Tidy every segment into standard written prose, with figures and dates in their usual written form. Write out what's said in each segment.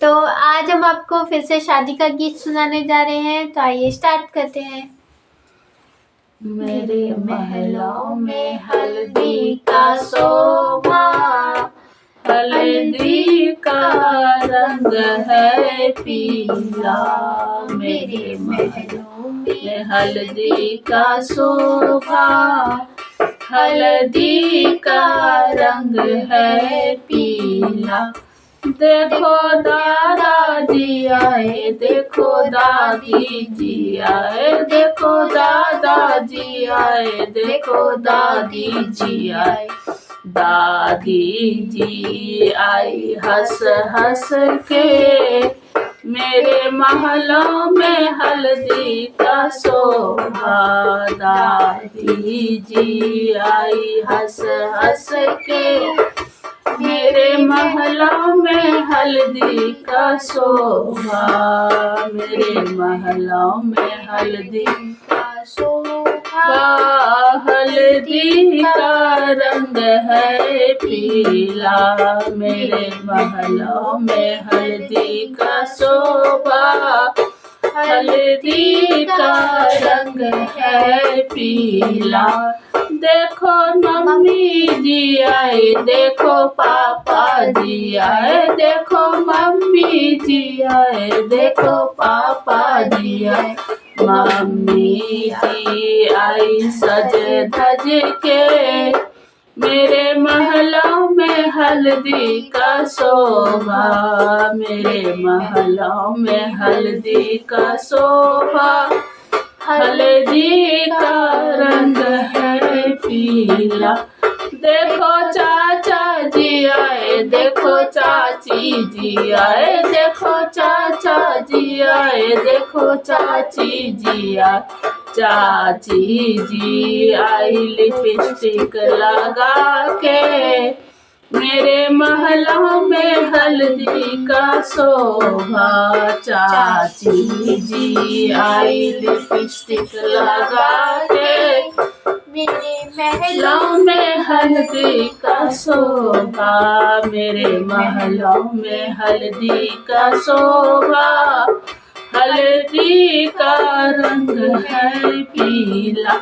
तो आज हम आपको फिर से शादी का गीत सुनाने जा रहे हैं, तो आइए स्टार्ट करते हैं। मेरे महलों में हल्दी का शोभा, हल्दी का रंग है पीला। मेरे महलों में हल्दी का शोभा, हल्दी का रंग है पीला। देखो दादाजी आए, देखो दादी जी आए, देखो दादाजी आए, देखो दादी जी आए। दादी जी आई हंस हंस के, मेरे महलों में हल्दी का शोभा। दादी जी आई हंस हंस के, मेरे महलों में हल्दी का शोभा। मेरे महलों में हल्दी का शोभा, हल्दी का रंग है पीला। मेरे महलों में हल्दी का शोभा, हल्दी का रंग है पीला। देखो मम्मी जी आए, देखो पापा जी आए, देखो मम्मी जी आए, देखो पापा जी आए। मम्मी जी आई सज धज के, मेरे महलों में हल्दी का शोभा। मेरे महलों में हल्दी का शोभा, हल्दी का रंग है पीला। देखो चाचा जी आए, देखो चाची जी आए, देखो चाचा जी आए, देखो चाची जी आए। चाची जी आई लिपस्टिक लगा के, मेरे महलों में हल्दी का शोभा। चाची जी आई लिपस्टिक लगा के, मेरे महलों में हल्दी का शोभा। मेरे महलों में हल्दी का शोभा, हल्दी का रंग है पीला।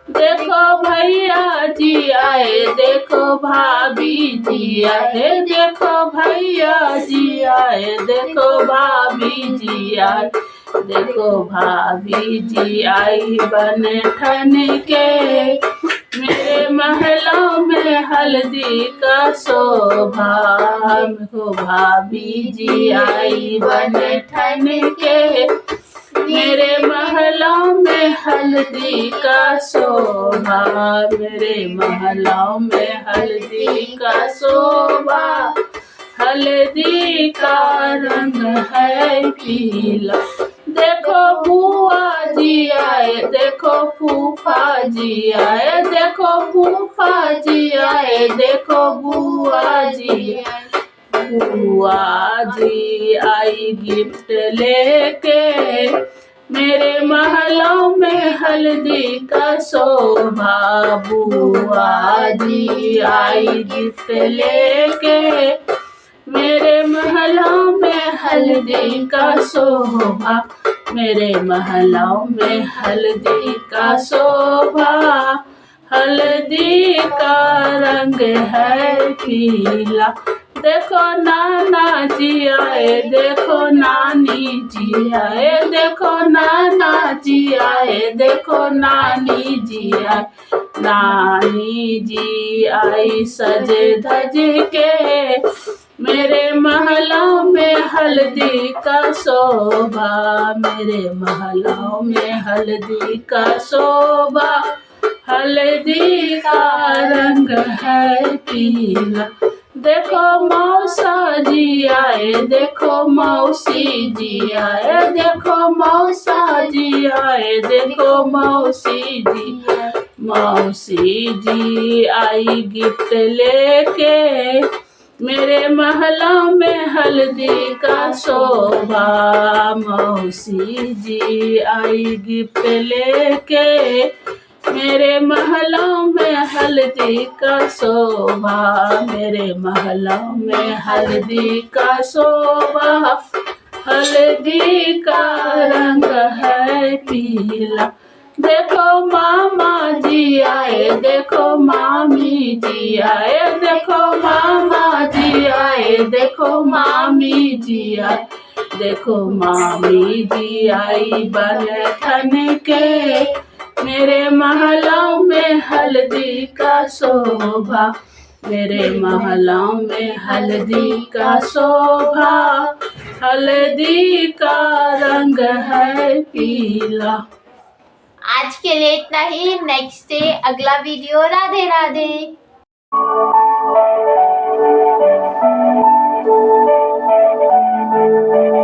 देखो भैया जी आए, देखो भाभी जी आए, देखो भैया जी आए, देखो भाभी जी आए, देखो भाभी जी आई बन ठन के, मेरे महलों में हल्दी का शोभा। देखो भाभी जी आई बन ठन के, मेरे महलों में हल्दी का शोभा। मेरे महलों में हल्दी का शोभा, हल्दी का रंग है पीला। देखो बुआ जी आए, देखो फूफा जी आए, देखो फूफा जी आए, देखो बुआ जी आए। बुआ जी आई गिफ्ट लेके, मेरे महलों में हल्दी का शोभा। बुआ जी आई गिफ्ट लेके, मेरे महलों में हल्दी का शोभा। मेरे महलों में हल्दी का शोभा, हल्दी का रंग है पीला। देखो नाना जी आए, देखो नानी जी आए, देखो नाना जी आए, देखो नानी जी आए। नानी जी आई सज धज के, मेरे महलों में हल्दी का शोभा। मेरे महलों में हल्दी का शोभा, हल्दी का रंग है पीला। देखो मौसा जी आए, देखो मौसी जी आए, देखो मौसा जी आए, देखो मौसी जी आए। मौसी जी आई गिफ्ट लेके, मेरे महलों में हल्दी का शोभा। मौसी जी आई गिफ्ट लेके, मेरे महलों में हल्दी का शोभा, मेरे महलों में हल्दी का शोभा, हल्दी का रंग है पीला। देखो मामा जी आए, देखो मामी जी आए, देखो मामा जी आए, देखो मामी जी आए, देखो मामी जी आई बन के। मेरे महलों में हल्दी का शोभा, मेरे महलों में हल्दी का शोभा, हल्दी का रंग है पीला। आज के लिए इतना ही। नेक्स्ट डे अगला वीडियो। राधे राधे।